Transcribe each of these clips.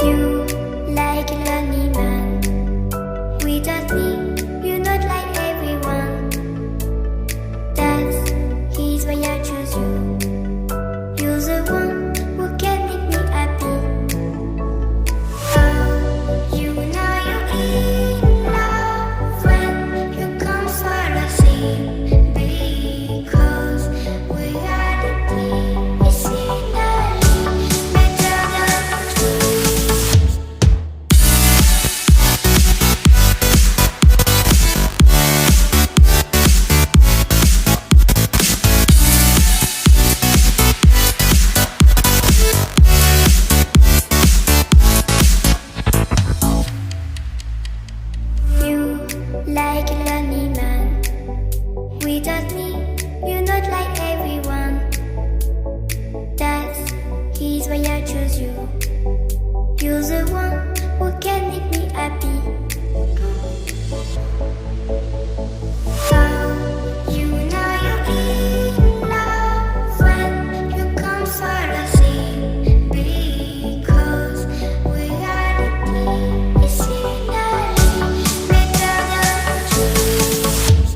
You like a lonely man. Without me, you're not like everyone. That's he's why I choose you. You're the one who can make me happy. Oh, you know you're in love when you come for the sea. Because we are the medicinally better than trees. You like a lonely man. Without me, you're not like everyone. That's he's why I choose you. You're the one who can make me happy. Oh, you know you're in love when you come for the sea. Because we are the medicinally better than trees.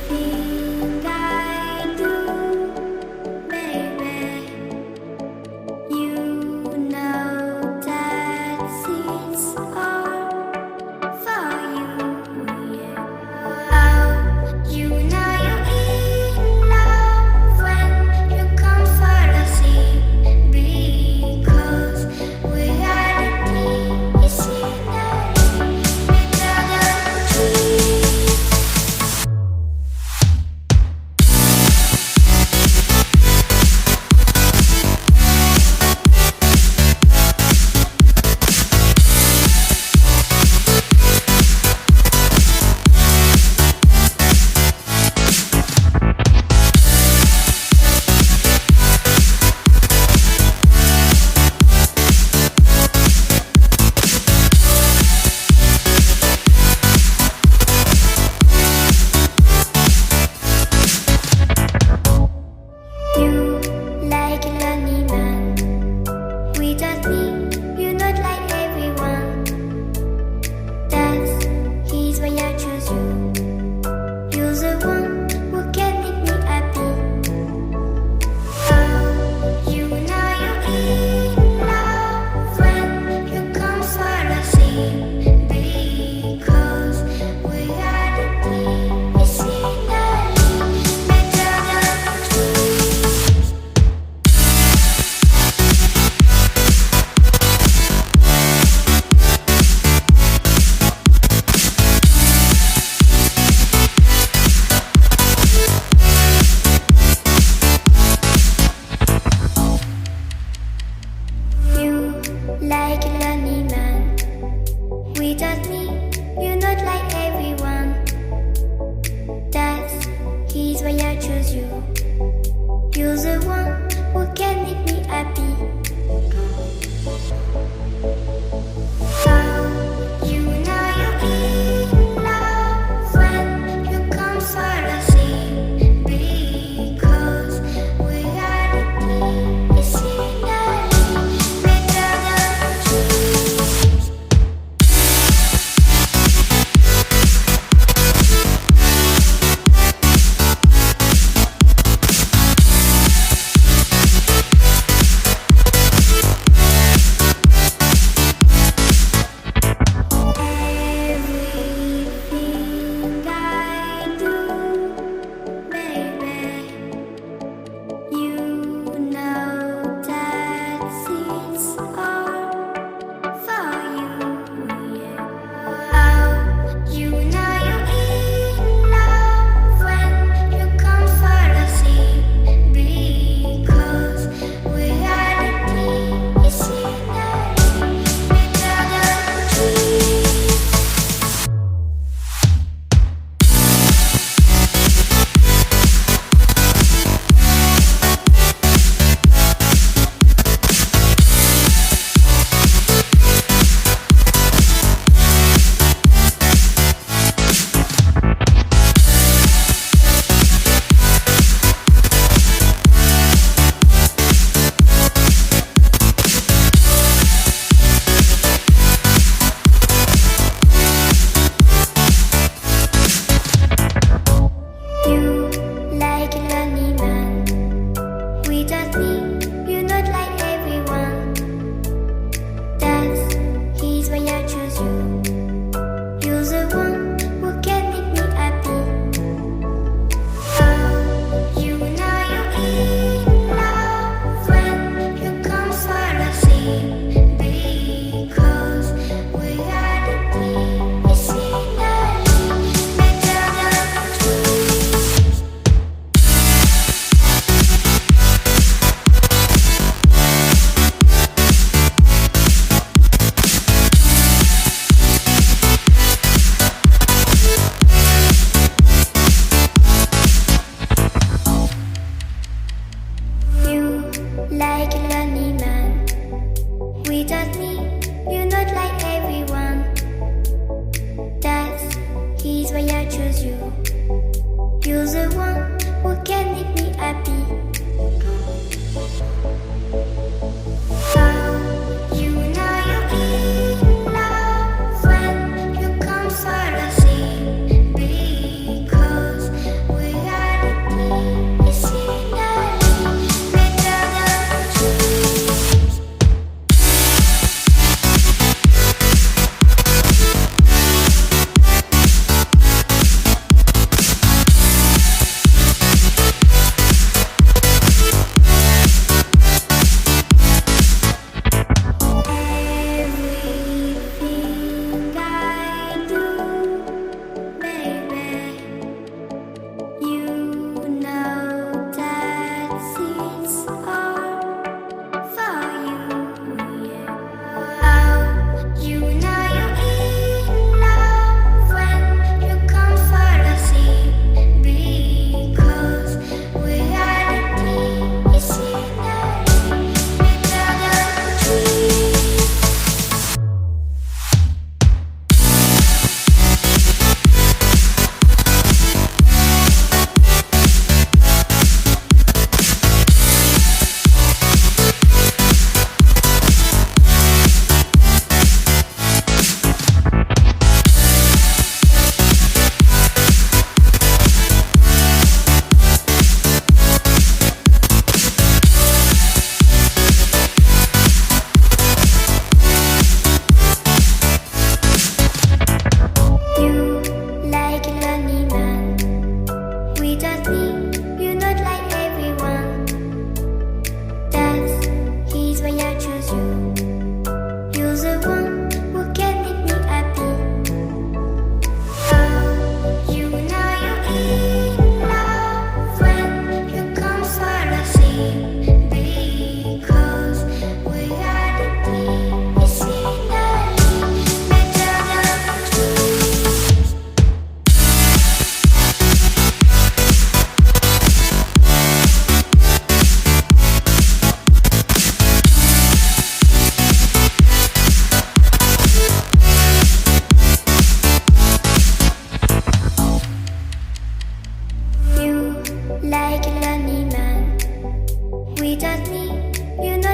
Everything I do, baby, you know that it's all for you. Yeah. Oh, you know you're in love when you come for the sea. Because we are the medicinally better than trees. You like a lonely man. Without me, you're not like everyone. That's he's why I choose you. You're the one who can make me happy. Oh, you know you're in love when you come for the sea. Because we are the medicinally better than trees.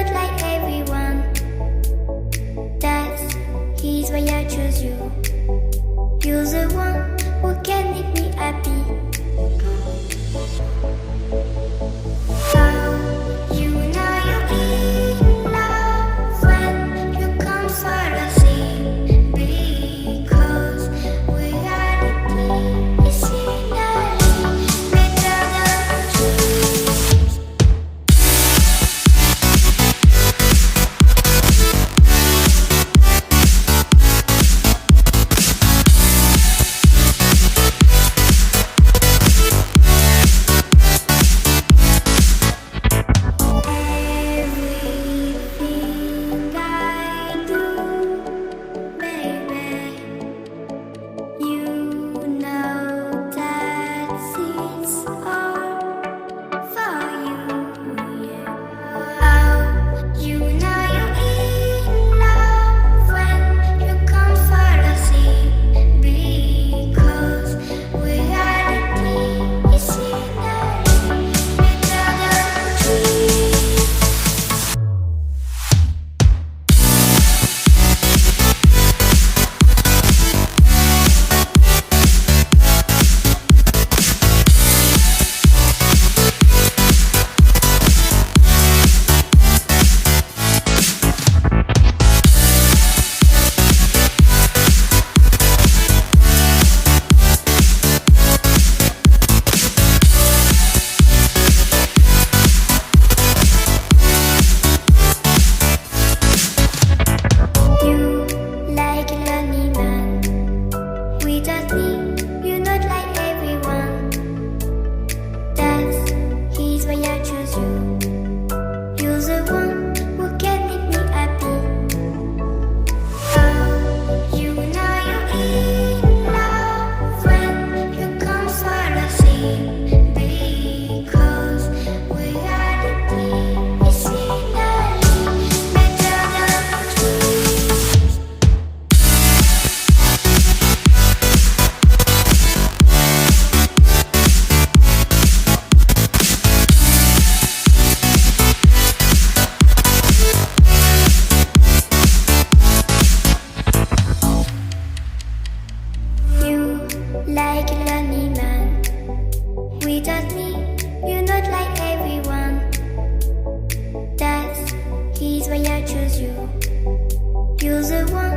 not like everyone. That's he's why I choose you. You're the one who can make me happy. How you know you're in love when you come for the sea? Because reality is finally better than dreams. Everything I do, baby, you know that it's all for you. Yeah. How you know you're in love when you come for the sea? Because reality is finally better than dreams. You like a lonely man. Without me, you're not like everyone. That's he's why I choose you. You're the one who can make me happy. How you know you're in love when you come for the sea? Because reality is finally better than dreams. You like a lonely man. Without me, you're not like everyone. That's he's why I choose you. You're the one